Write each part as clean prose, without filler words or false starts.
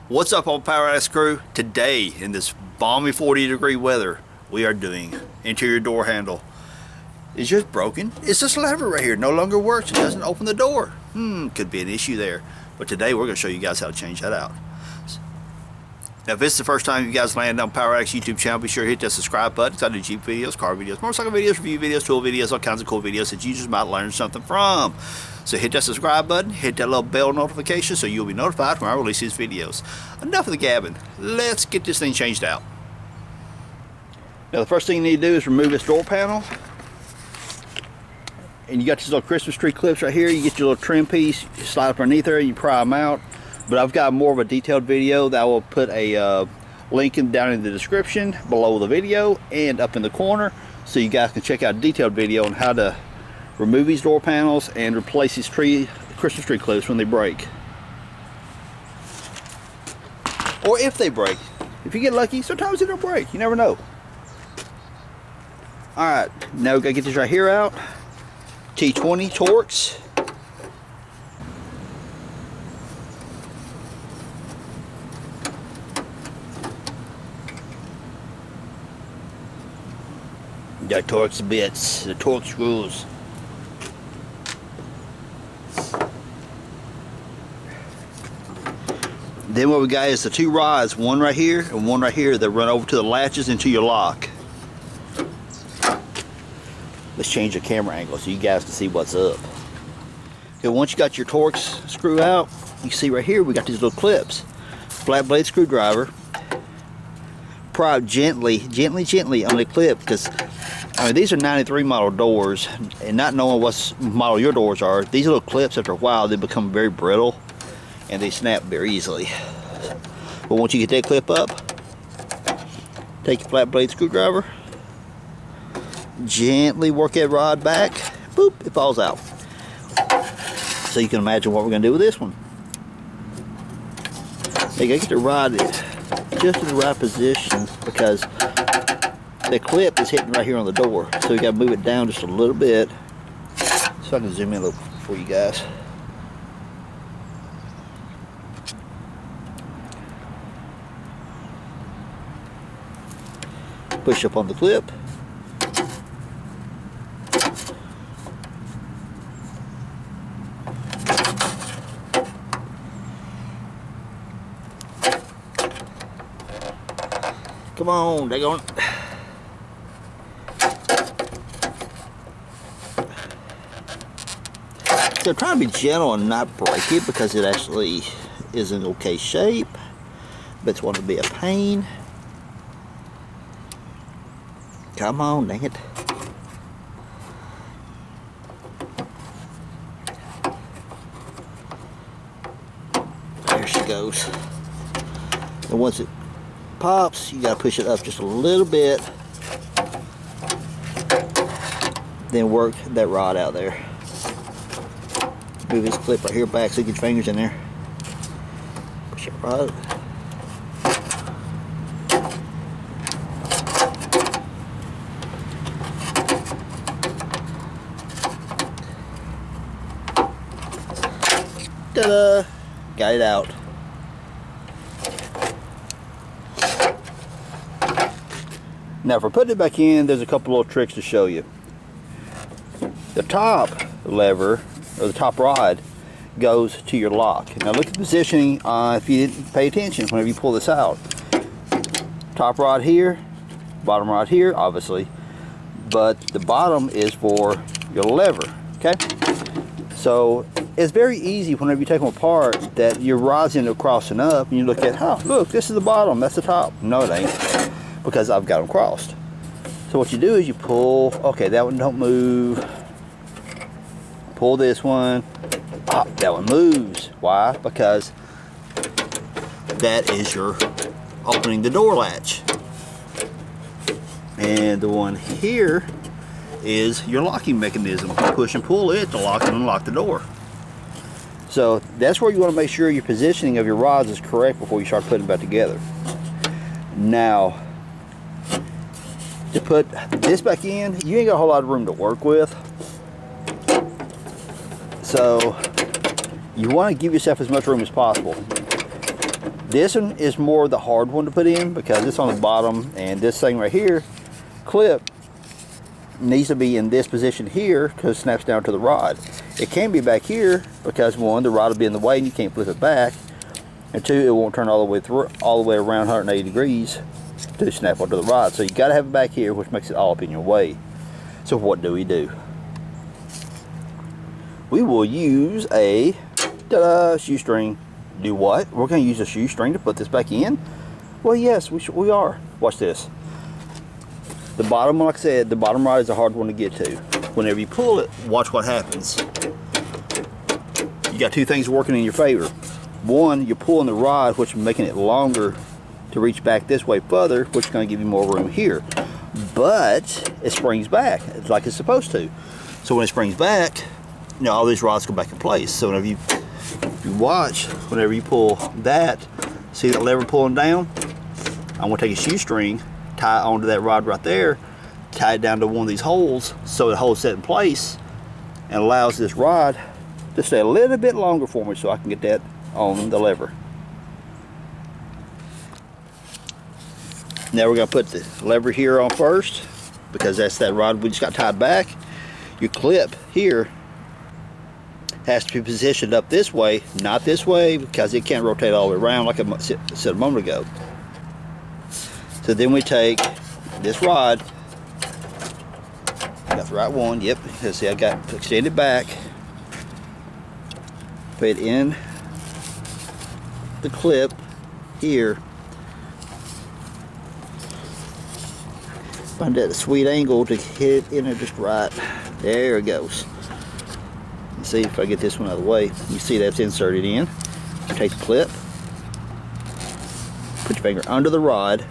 What's up, old Power Addicts crew? Today, in this balmy 40-degree weather, we are doing interior door handle. It's just broken. It's this lever right here. No longer works. It doesn't open the door. Could be an issue there. But today, we're going to show you guys how to change that out. Now, if this is the first time you guys landed on Power Addicts YouTube channel, be sure to hit that subscribe button. Because I do Jeep videos, car videos, motorcycle videos, review videos, tool videos, all kinds of cool videos that you just might learn something from. So hit that subscribe button, hit that little bell notification so you'll be notified when I release these videos. Enough of the gabbing. Let's get this thing changed out. Now, the first thing you need to do is remove this door panel. And you got these little Christmas tree clips right here. You get your little trim piece, you slide up underneath there, and you pry them out. But I've got more of a detailed video that I will put a link down in the description below the video and up in the corner, so you guys can check out a detailed video on how to remove these door panels and replace these Christmas tree clips when they break. Or if they break. If you get lucky, sometimes they don't break. You never know. Alright, now we gotta get this right here out. T20 Torx. Got Torx bits, the Torx screws. Then what we got is the two rods, one right here and one right here, that run over to the latches into your lock. Let's change the camera angle so you guys can see what's up. Okay, once you got your Torx screw out, you see right here we got these little clips. Flat blade screwdriver. Pry gently on the clip, because I mean, these are 93 model doors, and not knowing what model your doors are, these little clips, after a while, they become very brittle and they snap very easily. But once you get that clip up, take your flat blade screwdriver, gently work that rod back, boop, it falls out. So you can imagine what we're going to do with this one. You gotta get the rod just in the right position, because the clip is hitting right here on the door, so you got to move it down just a little bit. So I can zoom in a little for you guys. Push up on the clip. Come on, they're going. So try to be gentle and not break it, because it actually is in okay shape, but it's going to be a pain. Come on, dang it. There she goes. And once it pops, you got to push it up just a little bit, then work that rod out there. Move this clip right here back so you get your fingers in there. Push it right. Ta-da! Got it out. Now for putting it back in, there's a couple little tricks to show you. The top lever, or the top rod, goes to your lock. Now look at the positioning if you didn't pay attention whenever you pull this out. Top rod here, bottom rod here, obviously, but the bottom is for your lever, okay? So it's very easy whenever you take them apart that your rods end up crossing up, and you look at, oh, look, this is the bottom, that's the top. No, it ain't, because I've got them crossed. So what you do is you pull, okay, that one don't move. Pull this one. Ah, that one moves. Why? Because that is your opening the door latch. And the one here is your locking mechanism. You push and pull it to lock and unlock the door. So that's where you want to make sure your positioning of your rods is correct before you start putting them back together. Now, to put this back in, you ain't got a whole lot of room to work with. So you want to give yourself as much room as possible. This one is more the hard one to put in because it's on the bottom, and this thing right here, clip, needs to be in this position here because it snaps down to the rod. It can be back here because one, the rod will be in the way and you can't flip it back, and two, it won't turn all the way through, all the way around 180 degrees to snap onto the rod. So you got to have it back here, which makes it all up in your way. So what do? We will use a shoestring. Do what? We're going to use a shoestring to put this back in? Well, yes, we are. Watch this. The bottom, like I said, the bottom rod is a hard one to get to. Whenever you pull it, watch what happens. You got two things working in your favor. One, you're pulling the rod, which is making it longer to reach back this way further, which is going to give you more room here. But it springs back like it's supposed to. So when it springs back, you know, all these rods go back in place. So whenever you watch, whenever you pull that, see that lever pulling down? I'm going to take a shoestring, tie it onto that rod right there, tie it down to one of these holes so it holds that in place and allows this rod to stay a little bit longer for me so I can get that on the lever. Now we're going to put the lever here on first because that's that rod we just got tied back. Your clip here has to be positioned up this way, not this way, because it can't rotate all the way around like I said a moment ago. So then we take this rod, got the right one, yep, see I got to extend it back, put it in the clip here, find that sweet angle to hit it in there just right. There it goes. Let's see if I get this one out of the way. You see that's inserted in. Take the clip, put your finger under the rod,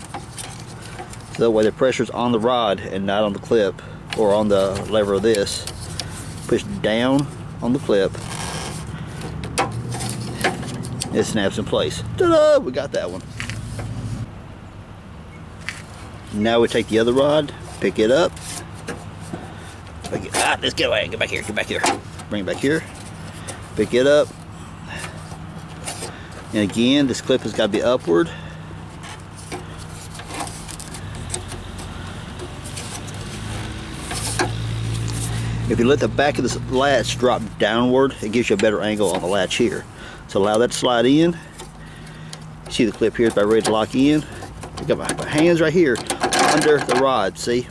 so that way the pressure's on the rod and not on the clip or on the lever of this. Push down on the clip. It snaps in place. Ta-da! We got that one. Now we take the other rod, pick it up. Let's get away. Get back here. Get back here. Bring it back here. Pick it up. And again, this clip has got to be upward. If you let the back of this latch drop downward, it gives you a better angle on the latch here. So allow that to slide in. You see the clip here is about ready to lock in. I got my hands right here under the rod, see?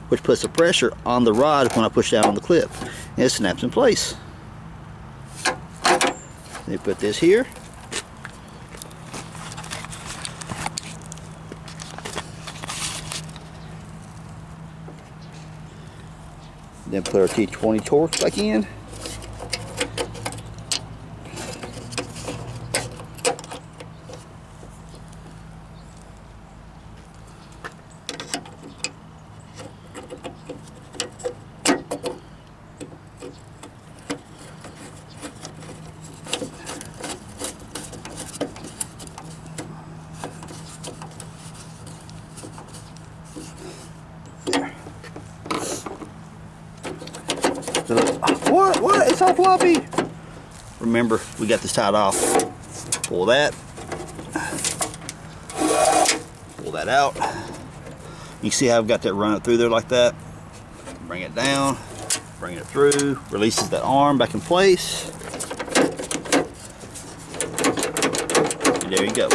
Which puts the pressure on the rod when I push down on the clip. And it snaps in place. Then put this here. Then put our T20 torque back in. What? It's all floppy. Remember, we got this tied off. Pull that. Pull that out. You see how I've got that running through there like that? Bring it down. Bring it through. Releases that arm back in place. And there you go.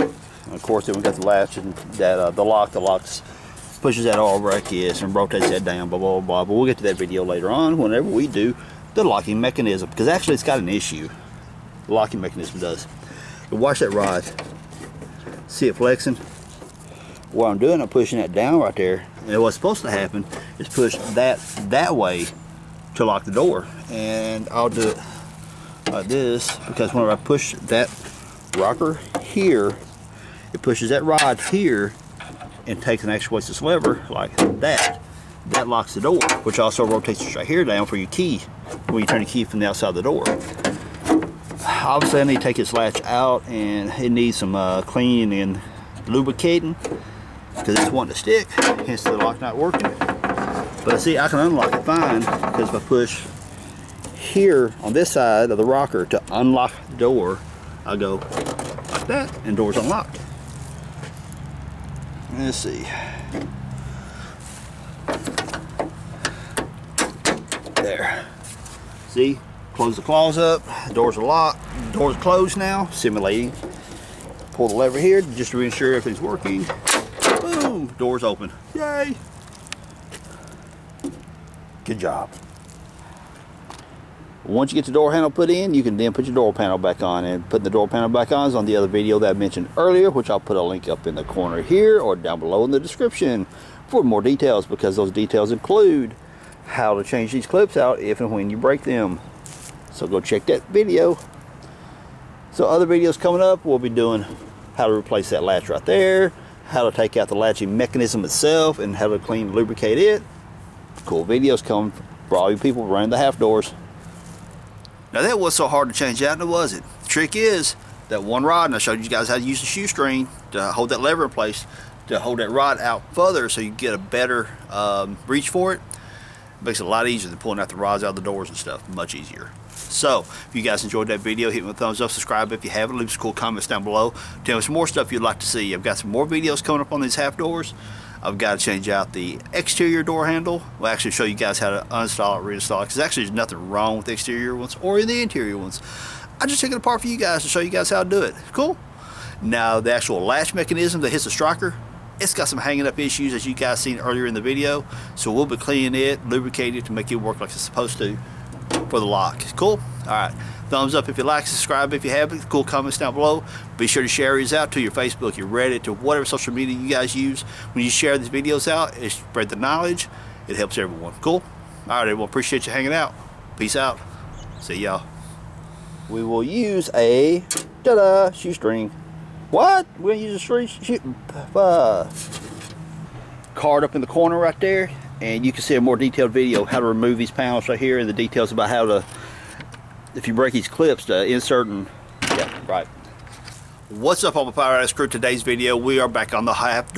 And of course, then we got the latch and that the lock. The locks pushes that arm like this and rotates that down. Blah blah blah. But we'll get to that video later on whenever we do the locking mechanism, because actually it's got an issue. The locking mechanism does. You watch that rod. See it flexing? What I'm doing, I'm pushing that down right there, and what's supposed to happen is push that way to lock the door. And I'll do it like this, because whenever I push that rocker here, it pushes that rod here and takes an actual this lever like that. That locks the door, which also rotates this right here down for your key when you turn the key from the outside of the door. Obviously I need to take this latch out, and it needs some cleaning and lubricating because it's wanting to stick, hence the lock not working. But see, I can unlock it fine because if I push here on this side of the rocker to unlock the door, I'll go like like that, and doors unlock. Let's see. There. See? Close the claws up. Doors are locked. Doors are closed now, simulating. Pull the lever here just to ensure everything's working. Boom! Doors open. Yay! Good job. Once you get the door handle put in, you can then put your door panel back on. And putting the door panel back on is on the other video that I mentioned earlier, which I'll put a link up in the corner here or down below in the description for more details, because those details include how to change these clips out if and when you break them. So go check that video. So other videos coming up, we'll be doing how to replace that latch right there, how to take out the latching mechanism itself, and how to clean and lubricate it. Cool videos coming for all you people running the half doors. Now that was so hard to change out, now was it? The trick is that one rod, and I showed you guys how to use the shoestring to hold that lever in place, to hold that rod out further so you get a better reach for it. It makes it a lot easier than pulling out the rods out of the doors and stuff. Much easier. So, if you guys enjoyed that video, hit me with a thumbs up, subscribe if you haven't, leave some cool comments down below. Tell me some more stuff you'd like to see. I've got some more videos coming up on these half doors. I've got to change out the exterior door handle. We'll actually show you guys how to uninstall it, reinstall it, because actually there's nothing wrong with the exterior ones or in the interior ones. I just took it apart for you guys to show you guys how to do it. Cool? Now, the actual latch mechanism that hits the striker, it's got some hanging up issues, as you guys seen earlier in the video. So we'll be cleaning it, lubricating it to make it work like it's supposed to for the lock. Cool? Alright. Thumbs up if you like, subscribe if you haven't, cool comments down below. Be sure to share these out to your Facebook, your Reddit, to whatever social media you guys use. When you share these videos out, it spreads the knowledge. It helps everyone. Cool? Alright, everyone. Appreciate you hanging out. Peace out. See y'all. We will use a shoestring. What? We're going to use a card up in the corner right there, and you can see a more detailed video how to remove these panels right here, and the details about how to, if you break these clips, to insert and, yeah, right. What's up, all my Power House crew? Today's video, we are back on the half